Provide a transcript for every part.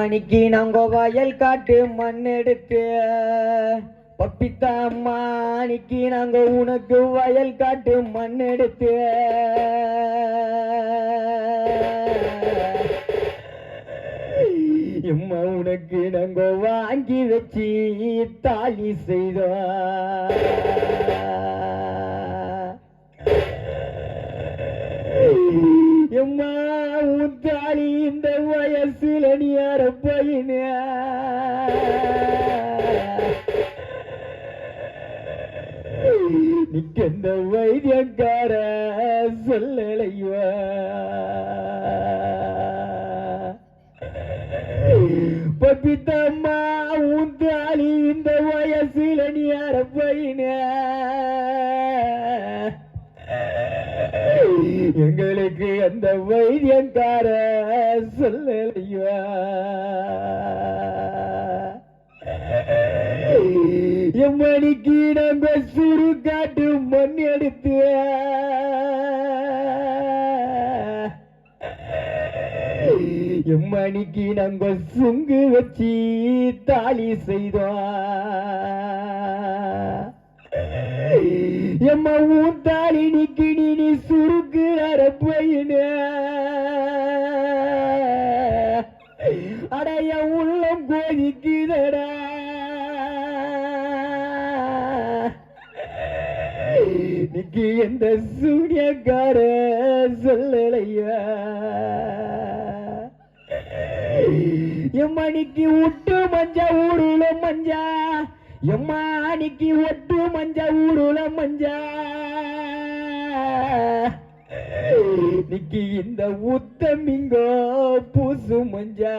அன்னைக்கு நாங்க வயல் காட்டு மண் எடுத்து பப்பித்தா அம்மா அன்னைக்கு நாங்க உனக்கு வயல் காட்டு மண் எடுத்து எம்மா உனக்கு நாங்க வாங்கி வச்சு தாலி செய்தோம். எம்மா உத்தாளி இந்த வயசுல நீ யார பையன நிக்கந்த வைத்தியக்கார சொல்லலையா பப்பித்தம்மா உத்தாளி இந்த வயசுல நீ யார பையன எங்களுக்கு அந்த வைத்தியக்கார சொல்லலையா எம்மணிக்கு நம்ம சுருக்காட்டு மண் எடுத்து எம்மணிக்கு நாங்க சுங்கு வச்சு தாலி செய்தோம். எம்மா ஊத்தாளி நிக்கினி நீ சுருக்குற பையன அடைய உள்ளம் கோதிக்குதடா நிக்கி எந்த சூரியக்கார சொல்லலையா எம்மணிக்கு விட்டு மஞ்சா ஊருல மஞ்சா எம்மா அன்னைக்கு ஒட்டு மஞ்சா ஊருல மஞ்சா நிக்கி இந்த உத்தமிங்கோ பூசு மஞ்சா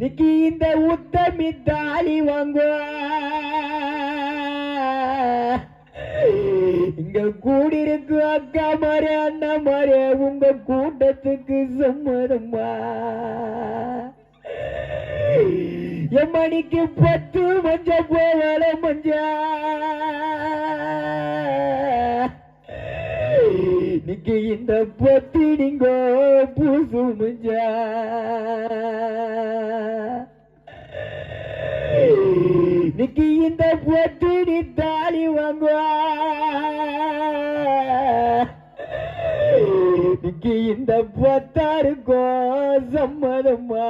நிக்கி இந்த உத்தமி தாலி வாங்கோ இங்க கூடியிருக்கு அக்கா மாரே அண்ணா மாரே உங்க கூட்டத்துக்கு சம்மதம்மா எம்மணிக்கு 10 மஞ்ச போவல மஞ்சா நிக்கி இந்த 10 நீங்க பூசு மஞ்சா நிக்கி இந்த 10 நீ தாலி வாங்குவா நிக்கி இந்த 10 சம்மதம்மா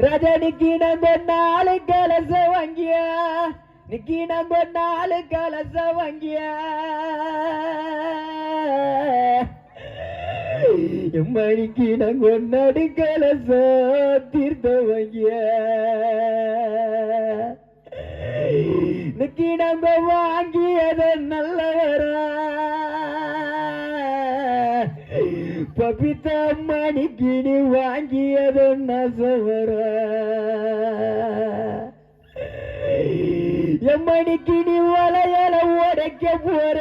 ராஜா நிக்கி நம்ம 4 கலச வாங்கியா நிக்கி நம்ம 4 கலச வாங்கியா எம்மணிக்கு நாங்க 1 கலச தீர்த்த வாங்கிய நிக்கி நம்ம வாங்கியத நல்லவரா பப்பித்தா அம்மானிக்கு நீ வாங்கியது நசவர எம்மணிக்கு நீ வளையல உடைக்க போற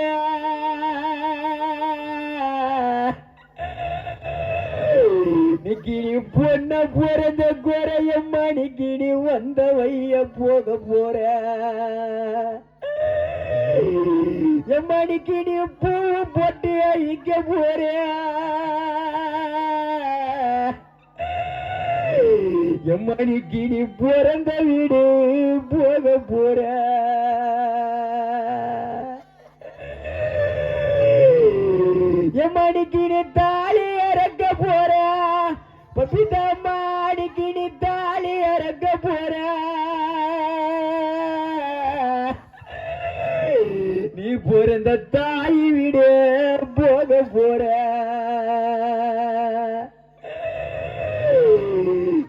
நிக்கி நீ பொண்ண பிறந்த குறை எம்மணிக்கு நீ வந்த வைய போக போற எம்மணிக்கு நீ பூ போட்டு அழிக்க போற எம்மணிக்கு நீ பிறந்த வீடு போக போற எம்மணிக்கு நீ தாலி இறக்க போற பப்பிதம்மா அடிக்கு நீ தாலி இறக்க போற நீ பிறந்த தாய் வீடு போக போற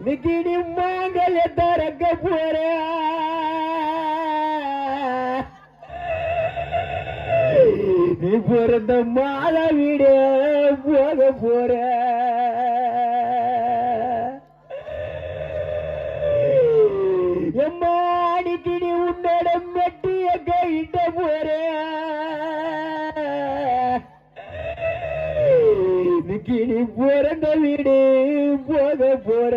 நிக்கி நீ மாங்கல்ய திறக்க போற நீ பிறந்த மாத வீடு போக போற எம்மா அன்னைக்கு நீ உன்னோட மெட்டிய கைட்ட போற நிக்கி நீ பிறந்த வீடு போக போற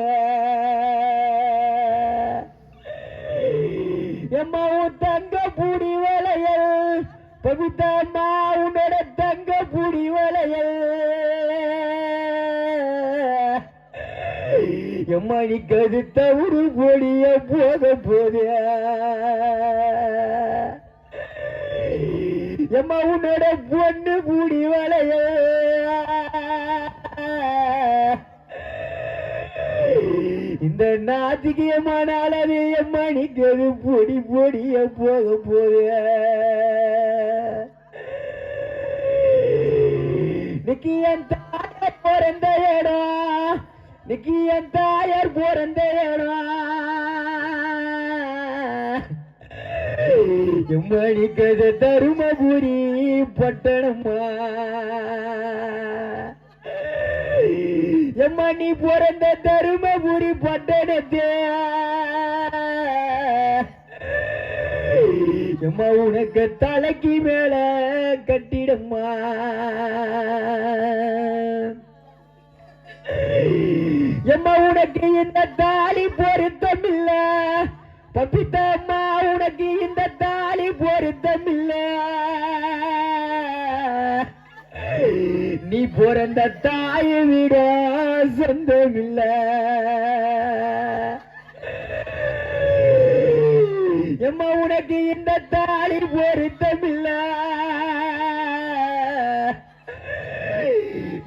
எம்மா உன் தங்க பூடி வேலையல் பவி பப்பித்தாம்மா உன்னோட தங்க புடி வளையல் எம்மா நீ கது தவறு பொடிய போக போது எம்மா உன்னோட பொண்ணு புடி வளையல் இந்த நாத்திகமான அளவு எம்மா நீ கது பொடி பொடிய போக போது நிக்கி என் தாயார் பிறந்த இடம் நிக்கி என் தாயார் பிறந்த இடம் எம்மணி கதை தருமபுரி பட்டணம்மா எம்மணி பிறந்த தருமபுரி பட்டணத்தே எம்மா உனக்கு தலைக்கு மேல கட்டிடம்மா எம்மா உனக்கு இந்த தாலி பொருத்தமில்ல பப்பித்தம்மா உனக்கு இந்த தாலி பொருத்தமில்ல நீ பிறந்த தாயை விட சொந்தமில்ல எம்மா உனக்கு இந்த தாலி பொருத்தமில்ல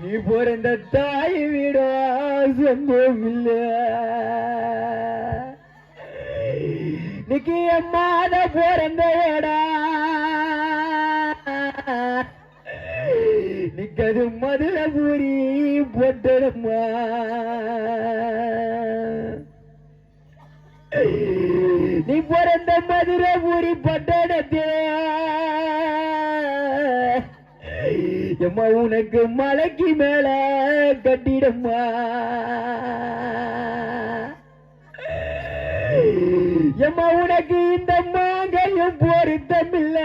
நீ பிறந்த தாயை விட சொந்தமில்ல நிக்கி அம்மாத பிறந்த இடம் நிக்கது மதுரபுரி பட்டணம்மா நீ பிறந்த மதுரபுரி பட்டணத்தே எம்மா உனக்கு மலைக்கு மேல கட்டிடம்மா எம்மா உனக்கு இந்த மாங்கையும் பொருத்தமில்ல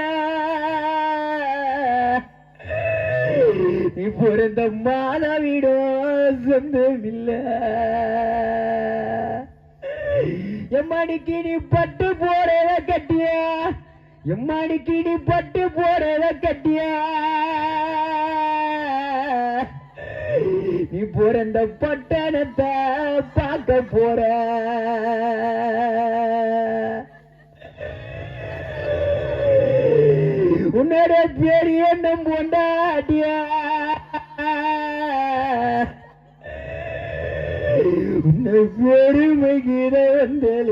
நீ பிறந்த மாதாவிடம் சொந்தமில்ல எம்மாடிக்கு நீ பட்டு போறத கட்டியா எம்மாடிக்கு நீ பட்டு போறத கட்டியா நீ பிறந்த பட்டணத்தை பார்க்க போற உன்னோட பேரு என்ன பொண்டாட்டியா உன்னை பெருமைகிற வந்தேன்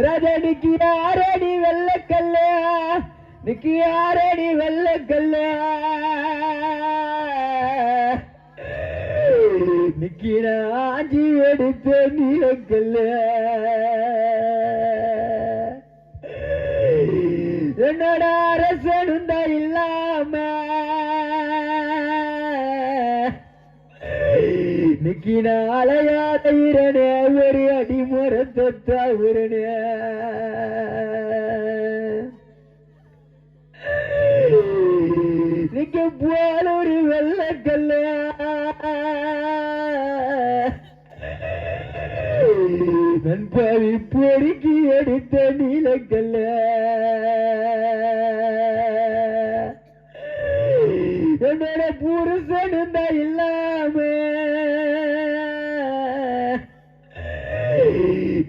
ரஜனிக்கு யாரடி வெள்ளக்கல்ல நிக்கு யாரடி வெள்ளக்கல்ல நிக்கிற ஆஞ்சி எடுத்த நீலக்கல்ல என்னோட அரசனும் தான் இல்லாம நிக்கின அலையாத இரனே ஒரு அடிமுறத்தை தவிரனே நிக்க போல ஒரு வெள்ளக்கல்ல நண்பவி பொறுக்கி எடுத்த நீலக்கல்ல என்னோட புருஷனும் தான் இல்லாம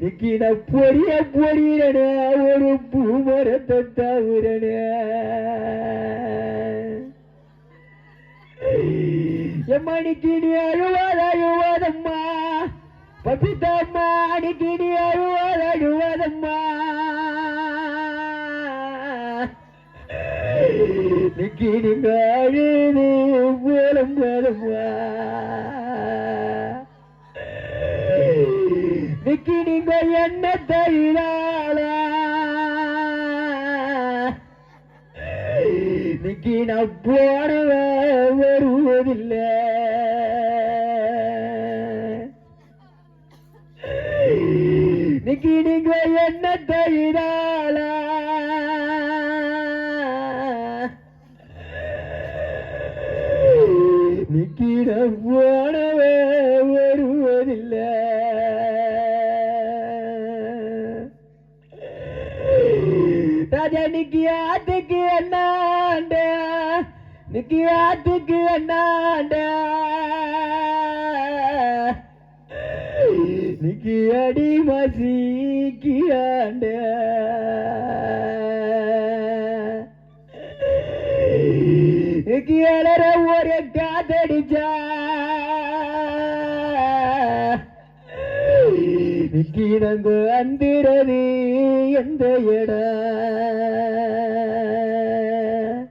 நிக்கின பொரிய பொரியன ஒரு பூமரத்தை தவிரன எம்மணிக்கு நீ அழுவாதம்மா பப்பித்தம்மா அன்னைக்கு நீ அழுவாதம்மா நிக்கி நீங்க அழுது போலம்மா நிக்கி நீங்க என்ன தயிராள நிக்கி நான் போனவ வருவதில்லை நிக்கி நீங்க என்ன தயிராள நிக்கிட போனவே வருவதில்லை ராஜா நிக்கி ஆத்துக்கு அண்ணாண்ட நிக்கி ஆத்துக்கு அண்ணாண்ட நிக்கி அடி மசிக்கியாண்ட நிக்கி அலற ஒரு காத்தடிச்சா நிக்கி நாங்க அந்திரது எந்த இடம்